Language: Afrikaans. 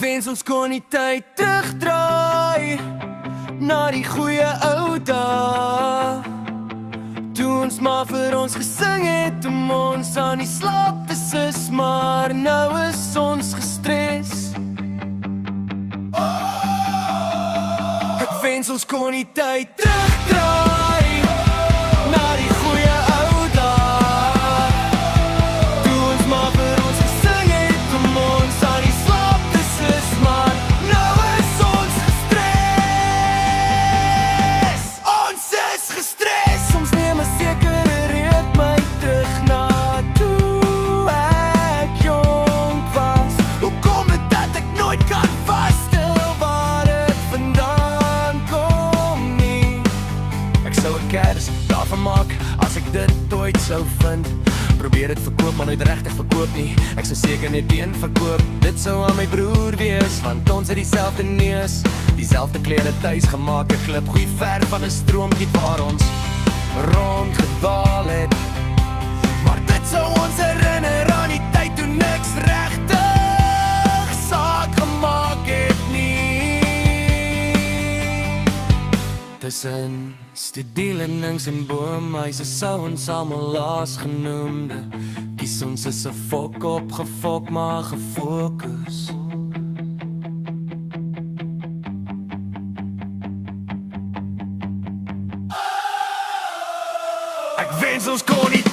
wens ons kon die tyd terugdraai na die goeie ou dae, toe ons maar vir ons gesing het om ons aan die slaap te sis, maar nou is ons gestres. Ek wens ons kon die tyd terugdraai na die goeie ou dae, toe ons maar vir ons gesing het om ons aan die slaap te sis, maar nou is ons gestres. Ons is gestres. Soms neem 'n sekere reed my terug na toe ek jonk was. Hoe kom dit dat ek nooit kan vasstel waar dit vandaan kom nie? Ek sou 'n kers daarvan maak as ek dit ooit sou vind. Probeer dit verkoop, maar nooit regtig verkoop nie. Ek sou seker net een verkoop. Dit sou aan my broer wees, want ons het dieselfde neus, dieselfde klere tuis gemaak. Ek glip goeie ver van 'n stroomgiet waar ons rondgedwaal het. Maar dit sou ons herinner aan die tyd toe niks regtig saak gemaak het nie. Tussen studielenings en boomhuise sou ons almal laasgenoemde kies. Ons is 'n fok opgefok, maar gefokus. Ek wens ons kon nie